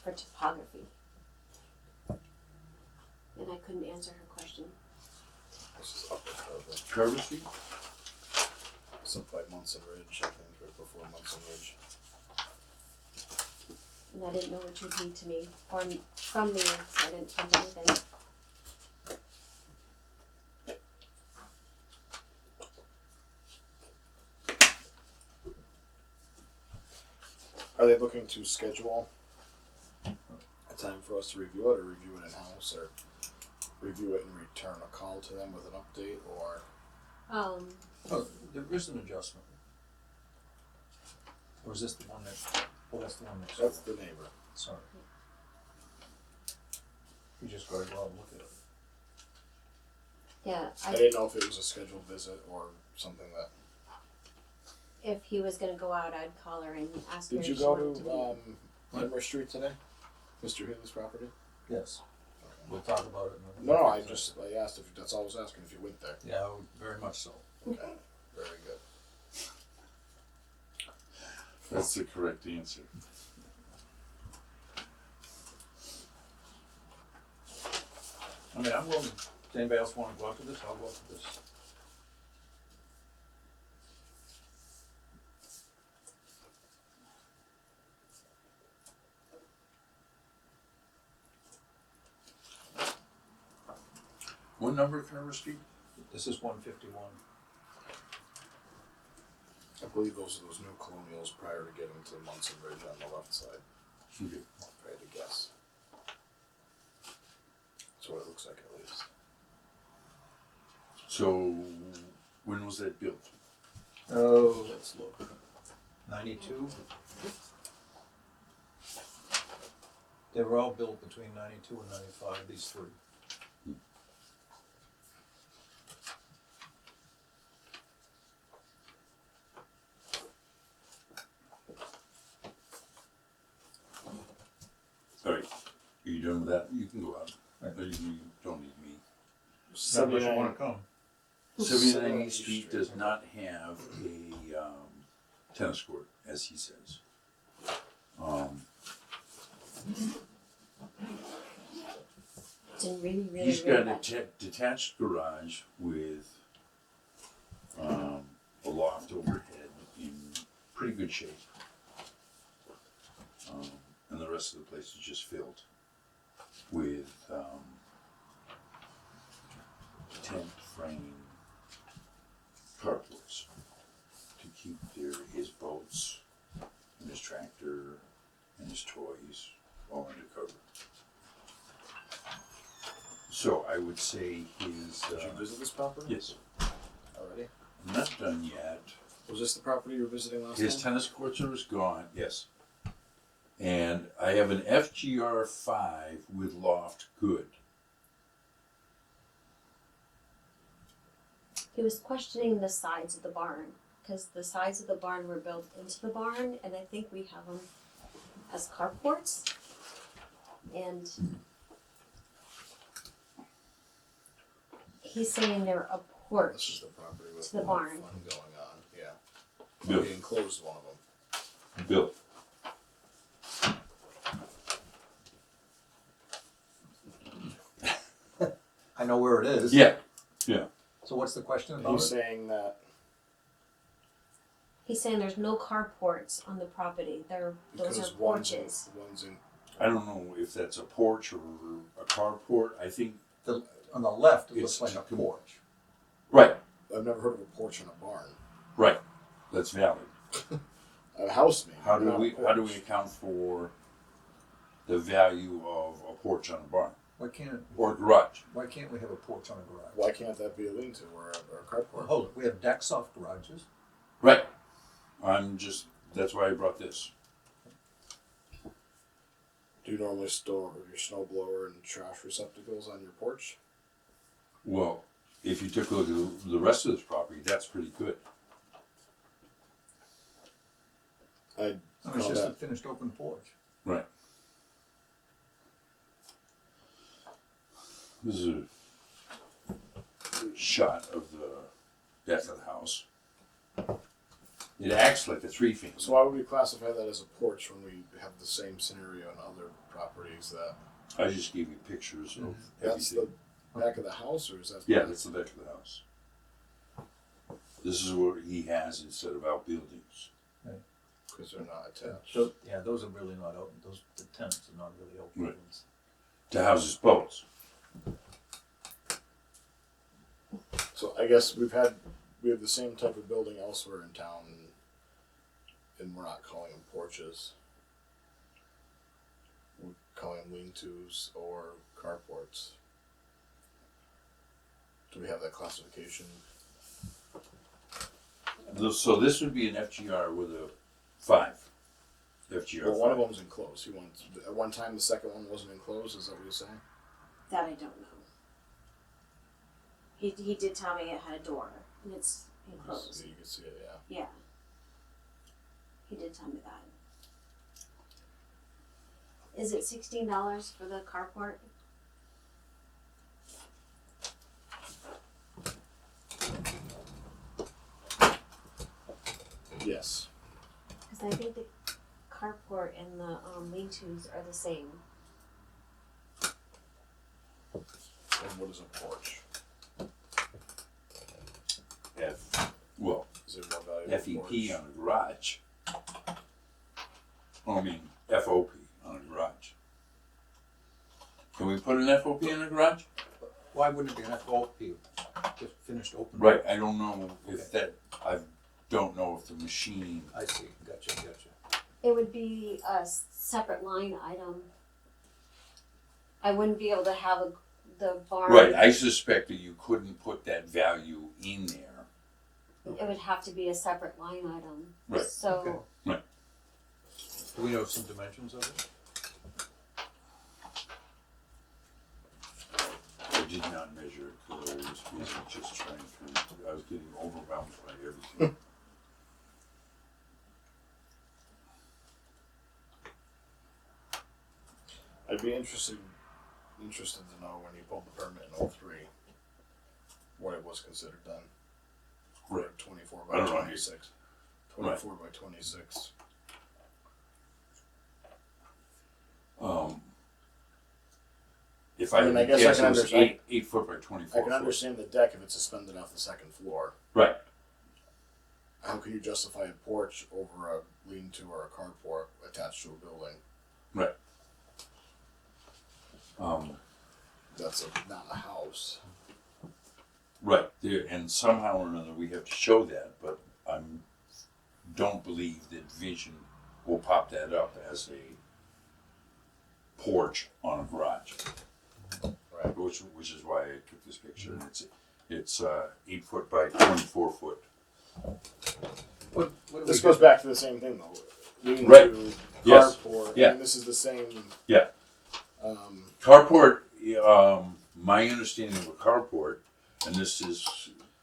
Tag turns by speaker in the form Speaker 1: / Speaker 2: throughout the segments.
Speaker 1: for topography. And I couldn't answer her question.
Speaker 2: This is up at
Speaker 3: Carver Street?
Speaker 2: some like Munson Ridge, I think, right before Munson Ridge.
Speaker 1: And I didn't know what you'd need to me or from me, so I didn't send anything.
Speaker 2: Are they looking to schedule a time for us to review it, or review it in-house, or review it and return a call to them with an update, or?
Speaker 4: Oh, there is an adjustment. Or is this the one that, oh, that's the one next door.
Speaker 2: That's the neighbor.
Speaker 4: Sorry. We just gotta go out and look at it.
Speaker 1: Yeah,
Speaker 2: I didn't know if it was a scheduled visit or something that.
Speaker 1: if he was gonna go out, I'd call her and ask her
Speaker 2: Did
Speaker 1: if
Speaker 2: you
Speaker 1: she
Speaker 2: go
Speaker 1: wanted to
Speaker 2: to Limmer Street today? Mr. Healy's property?
Speaker 4: Yes, we'll talk about it. In
Speaker 2: No, I
Speaker 4: executive session.
Speaker 2: asked if, that's all I was asking, if you went there.
Speaker 4: Yeah, very much so.
Speaker 2: Okay, very good.
Speaker 3: That's the correct answer.
Speaker 4: I mean, I'm willing, does anybody else wanna go out to this? I'll go out to this.
Speaker 3: What number Carver Street?
Speaker 4: This is 151.
Speaker 2: I believe those are those new colonials prior to getting to Munson Ridge on the left side,
Speaker 3: Okay.
Speaker 2: if I had to guess. That's what it looks like at least.
Speaker 3: So, when was that built?
Speaker 4: Oh, let's look. 92? They were all built between 92 and 95, these three.
Speaker 3: All right, are you done with that? You can go out. You don't need me.
Speaker 4: Not unless you wanna come.
Speaker 3: 79 East Street does not have a tennis court, as he says.
Speaker 1: It's in really, really,
Speaker 3: He's
Speaker 1: really
Speaker 3: got
Speaker 1: bad
Speaker 3: a
Speaker 1: shape.
Speaker 3: detached garage with a loft overhead in pretty good shape. And the rest of the place is just filled with tent frame carports to keep his boats and his tractor and his toys all under cover. So I would say his.
Speaker 2: Did you visit this property?
Speaker 3: Yes.
Speaker 2: Already?
Speaker 3: I'm not done yet.
Speaker 2: Was this the property you were visiting last
Speaker 3: His
Speaker 2: time?
Speaker 3: tennis courts are gone, yes. And I have an FGR 5 with loft good.
Speaker 1: He was questioning the sides of the barn, because the sides of the barn were built into the barn, and I think we have them as carports. And he's saying they're a
Speaker 2: This is
Speaker 1: porch.
Speaker 2: the property with
Speaker 1: To the
Speaker 2: a lot of
Speaker 1: barn.
Speaker 2: fun going on, yeah.
Speaker 3: Bill.
Speaker 2: We enclosed one of them.
Speaker 3: Bill.
Speaker 4: I know where it is.
Speaker 3: Yeah. Yeah.
Speaker 4: So what's the question about
Speaker 2: He's
Speaker 4: it?
Speaker 2: saying that
Speaker 1: He's saying there's no carports on the property. Those
Speaker 2: because
Speaker 1: are porches.
Speaker 2: one's in,
Speaker 3: I don't know if that's a porch or a carport. I think.
Speaker 4: On the left, it
Speaker 3: It's
Speaker 4: looks like a
Speaker 3: to-
Speaker 4: porch.
Speaker 3: Right.
Speaker 2: I've never heard of a porch in a barn.
Speaker 3: Right. That's valid.
Speaker 2: A house maybe.
Speaker 3: How do
Speaker 2: not a
Speaker 3: we
Speaker 2: porch.
Speaker 3: account for the value of a porch on a barn or a garage?
Speaker 4: Why can't we have a porch on a garage?
Speaker 2: Why can't that be a lean-to or a carport?
Speaker 4: Hold it, we have decks off garages.
Speaker 3: Right. That's why I brought this.
Speaker 2: Do you normally store your snow blower and trash receptacles on your porch?
Speaker 3: Well, if you took a look at the rest of this property, that's pretty good.
Speaker 2: I
Speaker 4: It's
Speaker 2: call
Speaker 4: just a
Speaker 2: that,
Speaker 4: finished open porch.
Speaker 3: Right. This is a shot of the back of the house. It acts like a 3-family.
Speaker 2: So why would we classify that as a porch when we have the same scenario in other properties that?
Speaker 3: I just gave you pictures of
Speaker 2: That's
Speaker 3: everything.
Speaker 2: the back of the house, or is that?
Speaker 3: Yeah, that's the back of the house. This is what he has instead of outbuildings.
Speaker 2: Because they're not attached.
Speaker 4: So, yeah, those are really not open, the tents are not really open.
Speaker 3: Right. To house his boats.
Speaker 2: So I guess we have the same type of building elsewhere in town, and we're not calling them porches. We're calling them lean-tos or carports. Do we have that classification?
Speaker 3: So this would be an FGR with a 5. FGR
Speaker 2: Well, one of
Speaker 3: 5.
Speaker 2: them's enclosed. He wants at one time the second one wasn't enclosed. Is that what you're saying?
Speaker 1: That I don't know. He did tell me it had a door and it's enclosed.
Speaker 2: You can see it, yeah.
Speaker 1: Yeah. He did tell me that. Is it $16 for the carport?
Speaker 2: Yes.
Speaker 1: Because I think the carport and the lean-tos are the same.
Speaker 2: And what is a porch?
Speaker 3: Well,
Speaker 2: Is it more valuable?
Speaker 3: FEP on a garage. I mean, FOP on a garage. Can we put an FOP on a garage?
Speaker 4: Why wouldn't it be an FOP, just finished open?
Speaker 3: Right, I don't know if that, I don't know if the machine,
Speaker 4: I see, gotcha.
Speaker 1: It would be a separate line item. I wouldn't be able to have the barn.
Speaker 3: right, I suspect that you couldn't put that value in there.
Speaker 1: It would have to be a separate line item.
Speaker 3: Right.
Speaker 1: So
Speaker 4: Okay.
Speaker 3: Right.
Speaker 4: Do we know some dimensions of it?
Speaker 3: I did not measure it because I was busy just trying to, I was getting overwhelmed by everything.
Speaker 2: I'd be interested to know when you pulled the permit in 03, what it was considered then.
Speaker 3: Right.
Speaker 2: 24
Speaker 3: I
Speaker 2: by
Speaker 3: don't know.
Speaker 2: 26. 24 by 26.
Speaker 3: If I,
Speaker 2: I mean, I guess I
Speaker 3: guess
Speaker 2: can
Speaker 3: it was
Speaker 2: understand-
Speaker 3: 8 foot by 24
Speaker 2: I can
Speaker 3: foot.
Speaker 2: understand the deck if it's suspended off the second floor.
Speaker 3: Right.
Speaker 2: How can you justify a porch over a lean-to or a carport attached to a building?
Speaker 3: Right.
Speaker 2: That's not a house.
Speaker 3: Right. There, and somehow or another we have to show that, but I don't believe that Vision will pop that up as a porch on a garage.
Speaker 2: Right.
Speaker 3: Which is why I took this picture. And it's 8 foot by 24 foot.
Speaker 4: What do
Speaker 2: This
Speaker 4: we
Speaker 2: goes
Speaker 4: do?
Speaker 2: back to the same thing though. Lean-to,
Speaker 3: Right. Yes.
Speaker 2: carport.
Speaker 3: Yeah.
Speaker 2: I mean, this is the same.
Speaker 3: Yeah.
Speaker 2: Um,
Speaker 3: Carport. My understanding of a carport, and this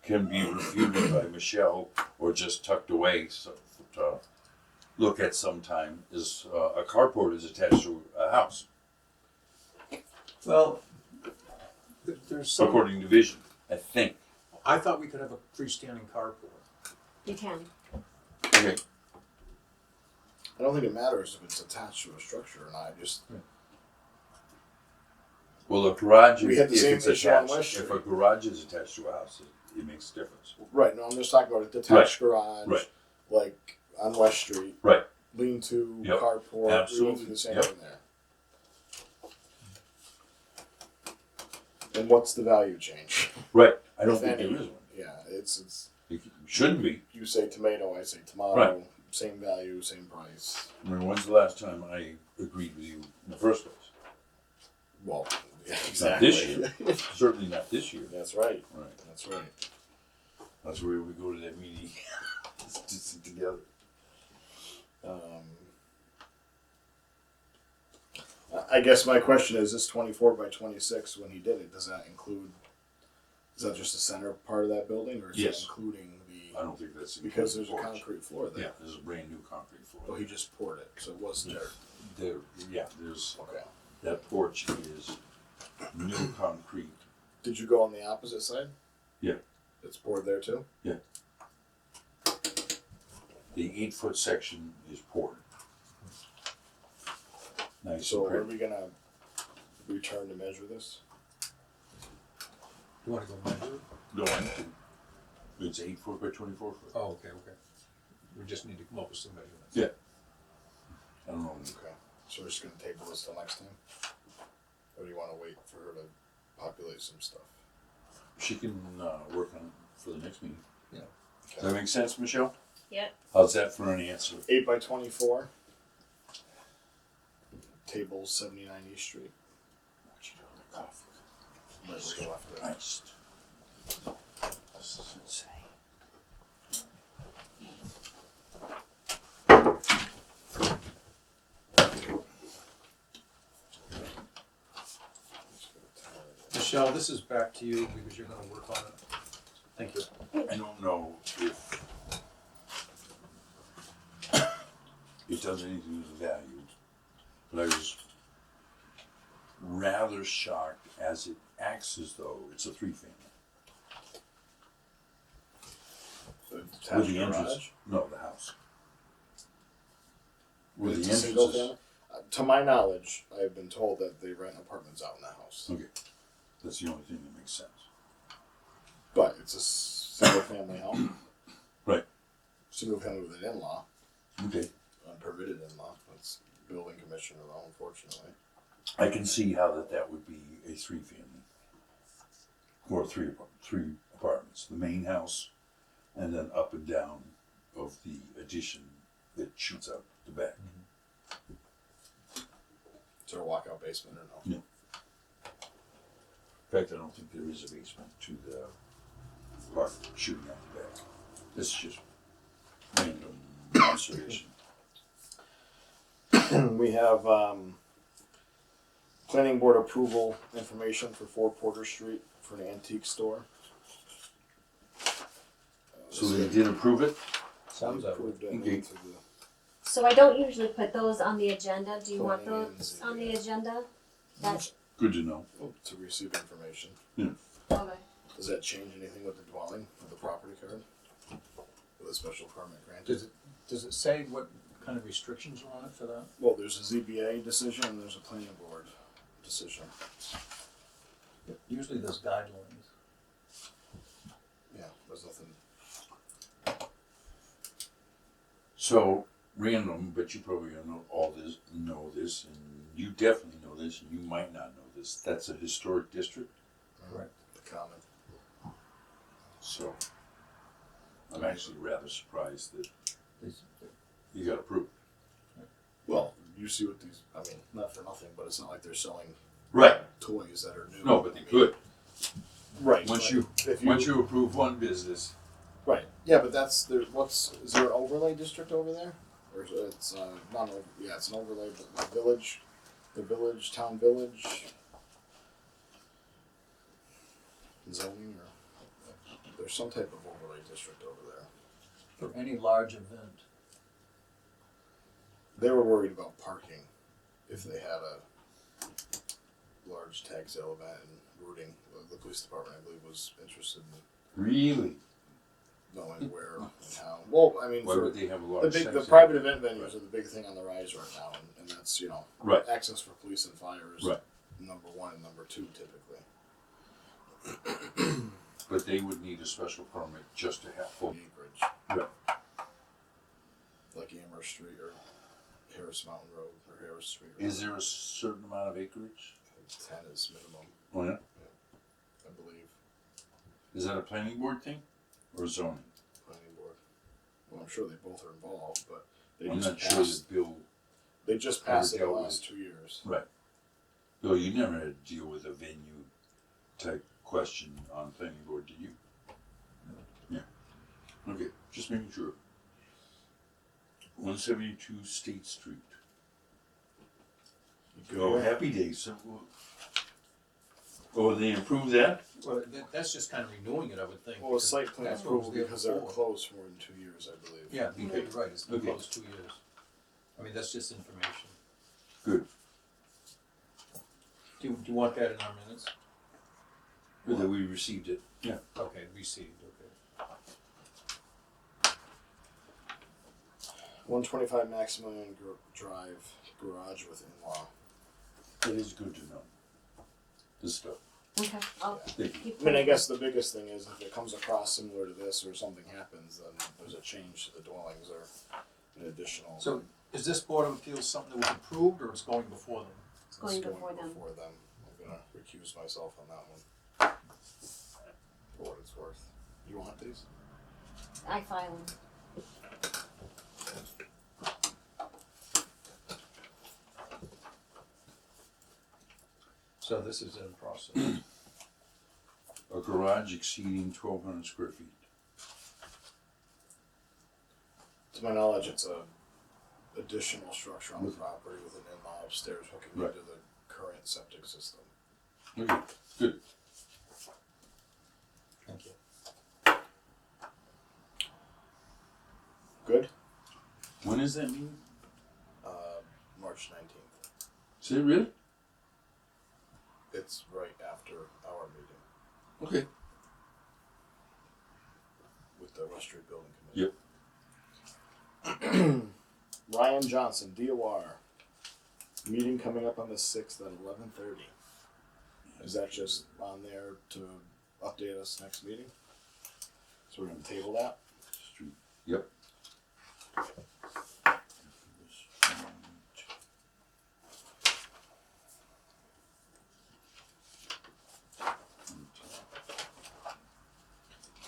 Speaker 3: can be refuted by Michelle or just tucked away so to look at sometime. Is a carport is attached to a house
Speaker 4: Well, there's some,
Speaker 3: according to Vision, I think.
Speaker 4: I thought we could have a freestanding carport.
Speaker 1: you can.
Speaker 3: Okay.
Speaker 2: I don't think it matters if it's attached to a structure or not.
Speaker 3: Well, a garage,
Speaker 2: We had the
Speaker 3: if
Speaker 2: same
Speaker 3: it's
Speaker 2: issue on
Speaker 3: attached,
Speaker 2: West
Speaker 3: if a
Speaker 2: Street.
Speaker 3: garage is attached to a house, it makes a difference.
Speaker 2: Right. No, I'm just talking about a detached garage.
Speaker 3: Right.
Speaker 2: Like on West Street.
Speaker 3: Right.
Speaker 2: Lean-to,
Speaker 3: Yep.
Speaker 2: carport.
Speaker 3: Absolutely.
Speaker 2: We went through the same
Speaker 3: Yep.
Speaker 2: thing there. And what's the value change?
Speaker 3: Right. I don't
Speaker 2: If
Speaker 3: think
Speaker 2: any.
Speaker 3: there is one.
Speaker 2: Yeah, it's.
Speaker 3: It shouldn't be.
Speaker 2: You say tomato, I say tomato.
Speaker 3: Right.
Speaker 2: Same value, same price.
Speaker 3: I mean, when's the last time I agreed with you in the first place?
Speaker 2: Well, yeah,
Speaker 3: Not
Speaker 2: exactly.
Speaker 3: this year. Certainly not this year.
Speaker 2: That's right.
Speaker 3: Right.
Speaker 2: That's right.
Speaker 3: That's where we go to that meeting to sit together.
Speaker 2: I guess my question is: this 24 by 26, when he did it, does that include? Is that just the center part of that building, or is
Speaker 3: Yes.
Speaker 2: that including the?
Speaker 3: I don't think that's
Speaker 2: Because there's a
Speaker 3: porch.
Speaker 2: concrete floor there.
Speaker 3: Yeah, there's a brand new concrete
Speaker 2: Oh,
Speaker 3: floor.
Speaker 2: he just poured it, so it was dirt.
Speaker 3: There's
Speaker 2: Okay.
Speaker 3: that porch is new concrete.
Speaker 2: Did you go on the opposite side?
Speaker 3: Yeah.
Speaker 2: It's poured there too.
Speaker 3: Yeah. The 8-foot section is poured. Nice
Speaker 2: So
Speaker 3: and
Speaker 2: are
Speaker 3: pretty.
Speaker 2: we gonna return to measure this?
Speaker 4: You wanna go measure it?
Speaker 3: No, I do. It's 8 foot by 24 foot.
Speaker 4: Oh, okay. We just need to come up with some measurements.
Speaker 3: Yeah. I don't know.
Speaker 2: Okay, so we're just gonna table this till next time? Or do you wanna wait for her to populate some stuff?
Speaker 3: She can work on it for the next meeting.
Speaker 4: Yeah.
Speaker 3: Does that make sense, Michelle?
Speaker 1: Yep.
Speaker 3: How's that for an answer?
Speaker 2: 8 by 24. Table 79 East Street.
Speaker 3: What you doing with coffee?
Speaker 2: Right where you left it.
Speaker 3: Christ. This is insane.
Speaker 4: Michelle, this is back to you because you're gonna work on it. Thank you.
Speaker 3: I don't know if it does anything with the value, but I was rather shocked as it acts as though it's a 3-family.
Speaker 2: The
Speaker 3: With
Speaker 2: attached
Speaker 3: the entrance,
Speaker 2: garage?
Speaker 3: no, the house. With
Speaker 2: It's
Speaker 3: the
Speaker 2: a single
Speaker 3: entrances,
Speaker 2: family? To my knowledge, I have been told that they rent apartments out in the house.
Speaker 3: okay, that's the only thing that makes sense.
Speaker 2: But it's a single family home.
Speaker 3: Right.
Speaker 2: Single family with an in-law,
Speaker 3: Okay,
Speaker 2: unpermitted in-law. That's building commissioner though, unfortunately.
Speaker 3: I can see how that would be a 3-family, or three apartments. The main house, and then up and down of the addition that shoots out the back.
Speaker 2: Is there a walkout basement or no?
Speaker 3: No. In fact, I don't think there is a basement to the part shooting out the back. This is just random observation.
Speaker 2: We have planning board approval information for 4 Porter Street for an antique store.
Speaker 3: So they did approve it?
Speaker 4: Sounds that way.
Speaker 2: Approved it
Speaker 3: Okay.
Speaker 2: into the-
Speaker 1: So I don't usually put those on the agenda. Do you want
Speaker 2: Planning
Speaker 1: those
Speaker 2: and
Speaker 1: on the agenda? That's
Speaker 3: Good to know.
Speaker 2: to receive information.
Speaker 1: okay.
Speaker 2: Does that change anything with the dwelling, with the property card? With a special permit granted?
Speaker 4: Does it say what kind of restrictions are on it for that?
Speaker 2: Well, there's a ZBA decision and there's a planning board decision.
Speaker 4: Usually there's guidelines.
Speaker 2: Yeah, there's nothing.
Speaker 3: So, random, but you probably know this, and you definitely know this, and you might not know this. That's a historic district,
Speaker 4: Correct.
Speaker 2: The common.
Speaker 3: so I'm actually rather surprised that
Speaker 4: These-
Speaker 3: you got approved.
Speaker 2: Well, you see what these, I mean, not for nothing, but it's not like they're selling
Speaker 3: Right.
Speaker 2: toys that are new.
Speaker 3: No, but
Speaker 2: I
Speaker 3: they
Speaker 2: mean,
Speaker 3: could.
Speaker 2: Right.
Speaker 3: Once
Speaker 2: but
Speaker 3: you approve one business,
Speaker 2: Right. Yeah, but is there an overlay district over there? Or is it's not over, yeah, it's an overlay, but town village zoning or there's some type of overlay district over there.
Speaker 4: For any large event.
Speaker 2: They were worried about parking if they had a large tag sale event and routing. The police department, I believe, was interested in
Speaker 3: really,
Speaker 2: knowing where and how. Well, I mean,
Speaker 3: why
Speaker 2: for
Speaker 3: would they have a
Speaker 2: the
Speaker 3: large
Speaker 2: big,
Speaker 3: sex
Speaker 2: the
Speaker 3: ed?
Speaker 2: private event venues are the big thing on the rise right now, and that's
Speaker 3: Right.
Speaker 2: access for police and fire is
Speaker 3: Right.
Speaker 2: number 1 and number 2 typically.
Speaker 3: But they would need a special permit just to have full.
Speaker 2: Acreage,
Speaker 3: Right.
Speaker 2: like Amherst Street or Harris Mountain Road or Harris Street.
Speaker 3: Is there a certain amount of acreage?
Speaker 2: 10 is minimum,
Speaker 3: Oh yeah.
Speaker 2: I believe.
Speaker 3: Is that a planning board thing or zoning?
Speaker 2: Planning board. Well, I'm sure they both are involved, but they
Speaker 3: I'm
Speaker 2: just
Speaker 3: not sure
Speaker 2: passed.
Speaker 3: that Bill.
Speaker 2: They just passed it the
Speaker 3: dealt with-
Speaker 2: last 2 years.
Speaker 3: Right. Bill, you never had to deal with a venue type question on planning board, did you? Yeah. Okay, just making sure. 172 State Street. Oh, happy days. So, oh, they improved that?
Speaker 4: Well, that's just kind of renewing it, I would think.
Speaker 2: Well,
Speaker 4: because
Speaker 2: site plan
Speaker 4: that's what was
Speaker 2: approval
Speaker 4: there
Speaker 2: because they were
Speaker 4: before.
Speaker 2: closed for more than 2 years, I believe.
Speaker 4: Yeah, you're right, it's been
Speaker 3: Okay.
Speaker 4: closed 2 years. I mean, that's just information.
Speaker 3: Good.
Speaker 4: Do you want that in our minutes?
Speaker 3: Good that we received it. Yeah.
Speaker 4: Okay, received, okay.
Speaker 2: 125 Maximilian Drive garage with in-law.
Speaker 3: It is good to know this stuff.
Speaker 1: Okay, I'll
Speaker 3: Thank you.
Speaker 1: keep.
Speaker 2: I mean, I guess the biggest thing is if it comes across similar to this or something happens, then there's a change to the dwellings or an additional.
Speaker 4: So is this Board of Appeals something that was approved or it's going before them?
Speaker 1: It's going before them.
Speaker 2: Before them. I'm gonna recuse myself on that one. For what it's worth. You want these?
Speaker 1: I file them.
Speaker 4: So this is in process.
Speaker 3: A garage exceeding 1,200 square feet.
Speaker 2: To my knowledge, it's a additional structure on the property with an in-law upstairs hooking
Speaker 3: Right.
Speaker 2: into the current septic system.
Speaker 3: Okay, good.
Speaker 4: Thank you.
Speaker 2: Good?
Speaker 3: When is that meeting?
Speaker 2: March 19th.
Speaker 3: Is it really?
Speaker 2: It's right after our meeting
Speaker 3: Okay.
Speaker 2: with the West Street Building Committee.
Speaker 3: Yep.
Speaker 2: Ryan Johnson, DOR. Meeting coming up on the 6th at 11:30. Is that just on there to update us next meeting? So we're gonna table that?
Speaker 3: Street. Yep.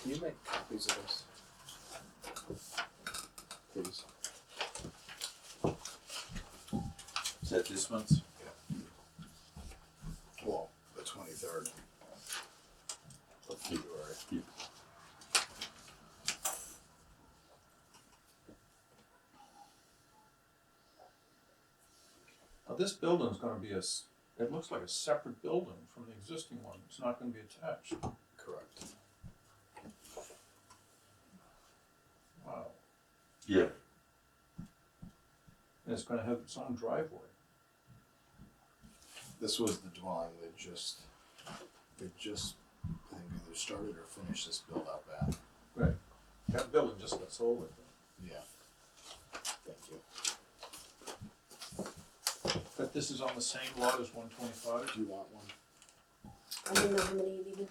Speaker 2: Can you make copies of this? Please.
Speaker 3: Is that this month's?
Speaker 2: Well, the 23rd of February.
Speaker 3: Yeah.
Speaker 4: Now this building's gonna be it looks like a separate building from the existing one. It's not gonna be attached.
Speaker 2: Correct.
Speaker 4: Wow.
Speaker 3: Yeah.
Speaker 4: And it's gonna have its own driveway.
Speaker 2: This was the dwelling they just I think either started or finished this build out back.
Speaker 4: Right. That building just got sold, I think.
Speaker 2: Yeah. Thank you.
Speaker 4: But this is on the same lot as 125?
Speaker 2: Do you want one?
Speaker 1: I don't know how many you needed.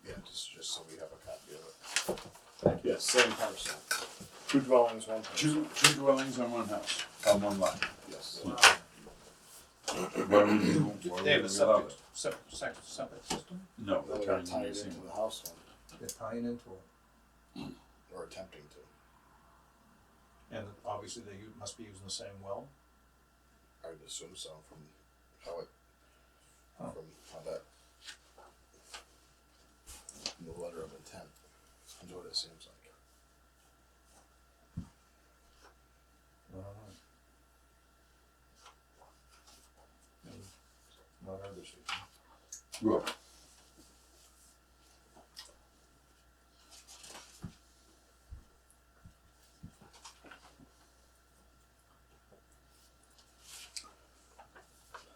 Speaker 2: Yeah, just so we have a copy of it. Thank you. Yes, same parcel. 2 dwellings, 1 parcel.
Speaker 3: Two dwellings on one house, on one lot.
Speaker 2: Yes.
Speaker 4: Wow.
Speaker 3: Why would we do? Why
Speaker 4: They have
Speaker 3: would
Speaker 4: a
Speaker 3: we allow
Speaker 4: septic system?
Speaker 3: it? No,
Speaker 2: Then we
Speaker 3: they're
Speaker 2: gotta tie it
Speaker 3: the
Speaker 2: into
Speaker 3: same.
Speaker 2: the house one,
Speaker 4: They're tying into it.
Speaker 2: or attempting to.
Speaker 4: And obviously they must be using the same well.
Speaker 2: I would assume so from how it,
Speaker 4: Oh.
Speaker 2: from how that, from the letter of intent, is what it seems like.
Speaker 4: And not our decision.
Speaker 3: Well,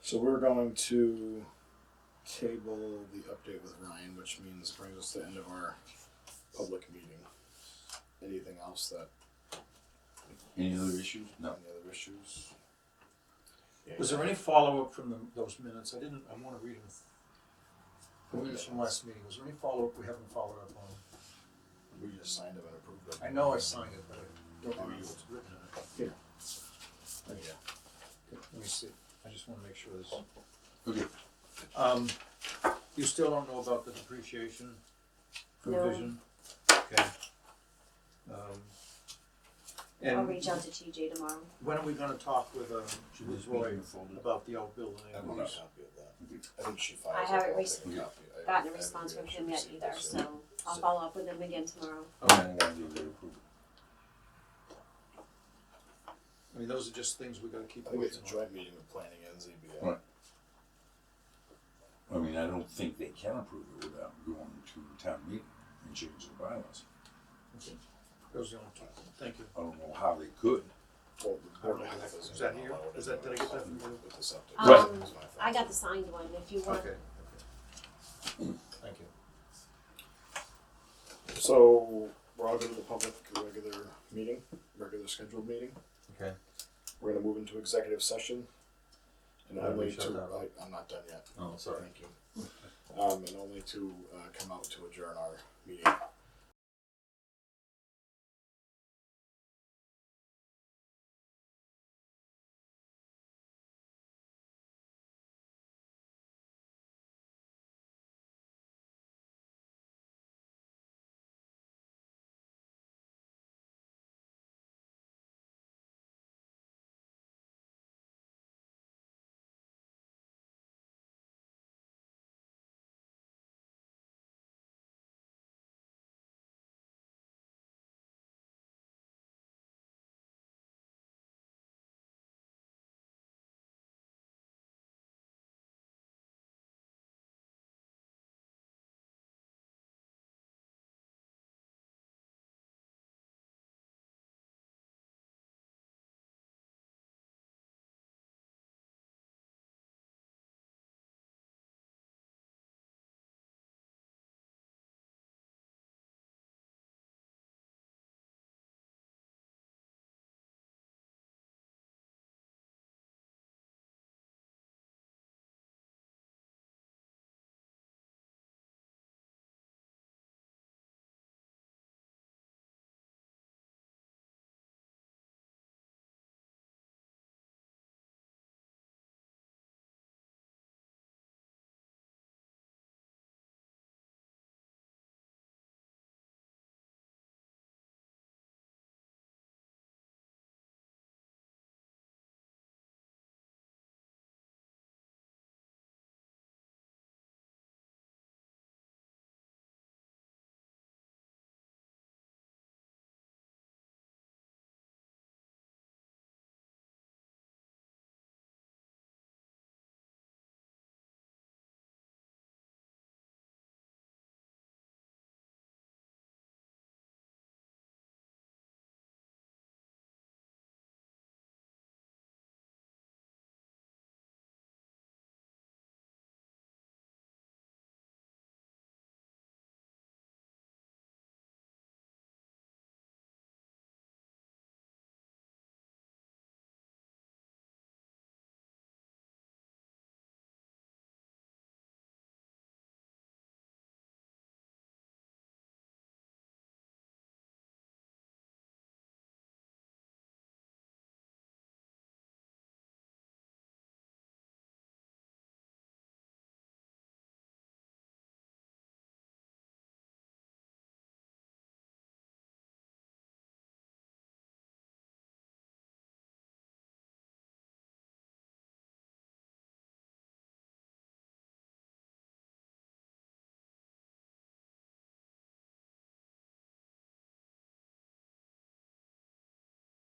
Speaker 2: So we're going to table the update with Ryan, which means brings us to the end of our public meeting. Anything else that,
Speaker 3: any other issues? No.
Speaker 2: any other issues? Yeah,
Speaker 4: Was there any follow-up from those minutes? I wanna read them. The minutes from last meeting, was there any follow-up we haven't followed up on?
Speaker 2: We just signed them and approved them.
Speaker 4: I know I signed it, but I don't remember what's written in it.
Speaker 2: Yeah.
Speaker 4: Okay, let me see, I just wanna make sure this.
Speaker 3: Okay.
Speaker 4: You still don't know about the depreciation
Speaker 1: No.
Speaker 4: provision? Okay.
Speaker 1: I'll
Speaker 4: And
Speaker 1: reach out to TJ tomorrow.
Speaker 4: when are we gonna talk with,
Speaker 3: Should
Speaker 4: with
Speaker 3: this be in
Speaker 4: Roy
Speaker 3: the folder?
Speaker 4: about the outbuilding?
Speaker 2: I have a copy of that. I think she filed.
Speaker 1: I
Speaker 2: it.
Speaker 1: haven't
Speaker 2: I'll
Speaker 1: rec-
Speaker 2: take a copy. I
Speaker 1: Gotten a
Speaker 2: haven't
Speaker 1: response from
Speaker 2: actually
Speaker 1: him yet
Speaker 2: received
Speaker 1: either,
Speaker 2: this
Speaker 1: so I'll follow up with him again tomorrow.
Speaker 3: How long do they approve?
Speaker 4: I mean, those are just things we gotta keep
Speaker 2: I think it's a
Speaker 4: working on.
Speaker 2: joint meeting with planning and ZBA.
Speaker 3: Right. I mean, I don't think they can approve it without going to town meeting and changing the bylaws.
Speaker 4: Okay. Those are the only two. Thank you.
Speaker 3: I don't know how they could.
Speaker 2: Well, the Board of Health
Speaker 4: Is
Speaker 2: isn't
Speaker 4: that
Speaker 2: gonna
Speaker 4: here?
Speaker 2: allow it
Speaker 4: Is that- did I get that from
Speaker 2: anyway
Speaker 4: you?
Speaker 2: with the septic.
Speaker 3: Right.
Speaker 2: Is my thought.
Speaker 1: I got the signed one, if you want.
Speaker 4: Okay, thank you.
Speaker 2: So we're all going to the public regular meeting, regular scheduled meeting.
Speaker 5: Okay.
Speaker 2: We're gonna move into executive session. And
Speaker 5: Have we
Speaker 2: only
Speaker 5: shut
Speaker 2: to,
Speaker 5: that off?
Speaker 2: I'm not done yet.
Speaker 5: Oh, sorry.
Speaker 2: Thank you. And only to come out to adjourn our meeting.